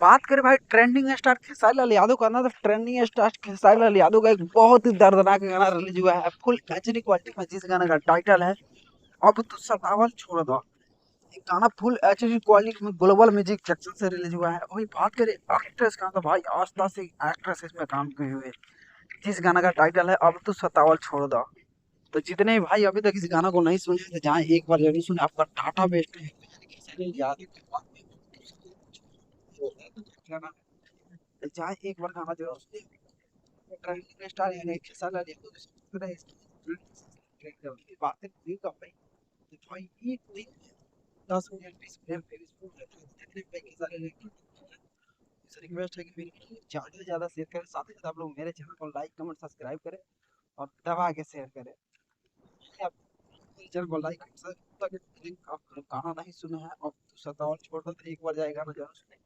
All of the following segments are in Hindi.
बात करें भाई ट्रेंडिंग स्टार खेसारी लाल यादव का ना, तो ट्रेंडिंग स्टार खेसारी लाल यादव का एक बहुत ही दर्दनाक गाना रिलीज हुआ है फुल एचडी क्वालिटी में, जिस गाने का टाइटल है अब तो सतावल छोड़ दो। ये गाना फुल एचडी क्वालिटी में ग्लोबल म्यूजिक सेक्शन से रिलीज हुआ है। वही बात करें एक्ट्रेस का, तो भाई आस्था से एक्ट्रेस इसमें काम किए हुए, जिस गाना का टाइटल है अब तो सतावल छोड़ दो। तो जितने भाई अभी तक इस गाना को नहीं सुने हैं, तो जहाँ एक बार जरूर सुने, आपका टाटा बेस्ट है। खेसारी लाल यादव के बाद में गाना जहाँ एक बार गाना जरूर सुने। ट्रेंडिंग स्टार यानी खेसारी लाल यादव के साथ में ट्रेंड बातें नहीं कर पाई। तो भाई एक दिन 10 मिनट 20 मिनट फेसबुक देखने पे खेसारी लाल यादव से रिक्वेस्ट है कि मेरी वीडियो ज़्यादा से ज़्यादा शेयर करें, साथ ही साथ आप लोग मेरे चैनल को लाइक कमेंट सब्सक्राइब करें और दबा के शेयर करें। आप मेरे चैनल को लाइक तक आप गाना नहीं सुने हैं और सतावल छोड़ दो, तो एक बार जाएगा ना जरूर सुने।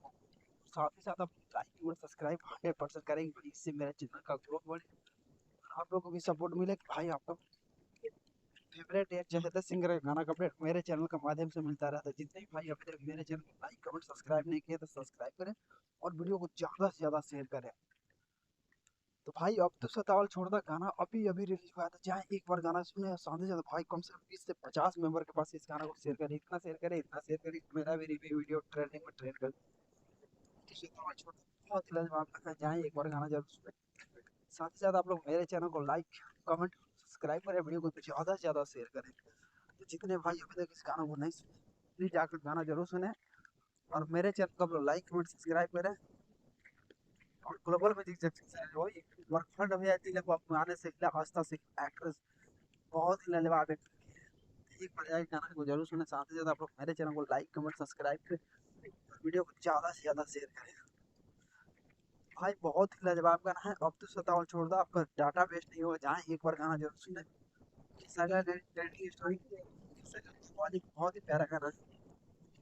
साथ ही साथ आप लाइक कमेंट सब्सक्राइब 100% करेंगे भाई, इससे मेरे चैनल का ग्रोथ बढ़े, आप लोगों को भी सपोर्ट मिले कि भाई आपका फेवरेट या चहेता सिंगर का गाना का अपडेट मेरे चैनल के माध्यम से मिलता रहता है। जितने भी भाई अभी तक मेरे चैनल को लाइक कमेंट सब्सक्राइब नहीं किए, तो सब्सक्राइब करें और वीडियो को ज़्यादा से ज़्यादा शेयर करें। तो भाई अब तो सतावल छोड़दा गाना अभी अभी रिलीज हुआ था, जहाँ एक बार गाना सुने और साथ ही साथ भाई कम से कम 20 से 50 मेंबर के पास इस गाना को शेयर करें, इतना शेयर करें इतना शेयर करें, मेरा भी रिव्यू वीडियो ट्रेंडिंग में ट्रेंड कर। तो सतावल छोड़दा बहुत ही लाजवाब लगा, जहाँ एक बार गाना जरूर सुने। साथ ही साथ आप लोग मेरे चैनल को लाइक कमेंट सब्सक्राइब करें, वीडियो को ज़्यादा से ज़्यादा शेयर करें। तो जितने भाई अभी तक इस गाना को नहीं सुने, प्लीज जाकर गाना जरूर सुने और मेरे चैनल को आप लोग लाइक कमेंट सब्सक्राइब करें और ग्लोबल म्यूजिक सेक्शन से वही वर्कफ्रंट अभी आती है आपको आने से आस्था से एक्ट्रेस बहुत ही लाजवाब है। एक बार जाए गाना को जरूर सुने, साथ ही साथ आप लोग मेरे चैनल को लाइक कमेंट सब्सक्राइब करें, वीडियो को ज़्यादा से ज़्यादा शेयर करें। भाई बहुत ही लाजवाब गाना है अब तो सतावल छोड़ दो, आपका डाटा वेस्ट नहीं होगा, जहाँ एक बार गाना जरूर सुने। सारा ट्रेंडिंग स्टोरी बहुत ही प्यारा गाना है।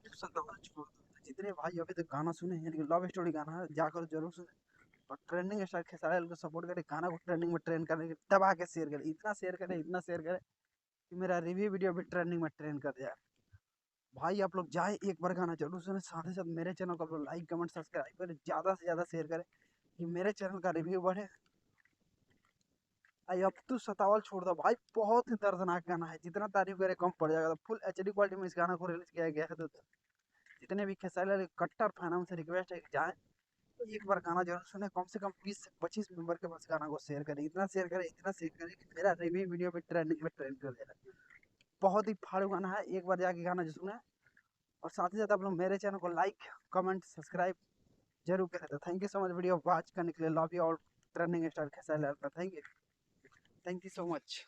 तो सतावल छोड़ दो, जितने भाई अभी तक गाना सुने हैं, यानी लव स्टोरी गाना है, जाकर जरूर सुने और ट्रेंडिंग स्टार खेसारी लाल को सपोर्ट करें, गाना को ट्रेंडिंग में ट्रेंड करने के दबा के शेयर करें, इतना शेयर करें इतना शेयर करें कि मेरा रिव्यू वीडियो भी ट्रेंडिंग में ट्रेंड कर जाए। भाई आप लोग जाए एक बार गाना जरूर सुने, साथ ही साथ मेरे चैनल को आप लोग लाइक कमेंट सब्सक्राइब करें, ज़्यादा से ज़्यादा शेयर करें कि मेरे चैनल का रिव्यू बढ़े। आई अब तो सतावल छोड़ दो भाई बहुत ही दर्दनाक गाना है, जितना तारीफ करे कम पड़ जाएगा। फुल एचडी क्वालिटी में इस गाना को रिलीज किया गया है। तो जितने भी खेसारी लाल कट्टर फैन हैं उनसे रिक्वेस्ट है कि जाए एक बार गाना जरूर सुने, कम से कम 20 से 25 मेंबर के पास गाना को शेयर करें, इतना शेयर करें इतना शेयर करें कि मेरा रिव्यू वीडियो भी ट्रेंडिंग में ट्रेंड कर जाए। बहुत ही फाड़ू गाना है, एक बार जाके गाना जो सुने और साथ ही साथ आप लोग मेरे चैनल को लाइक कमेंट सब्सक्राइब जरूर करें। तो thank you so much video watch करने के लिए, लव यू और ट्रेंडिंग स्टार खेसारी लाल का थैंक यू सो मच।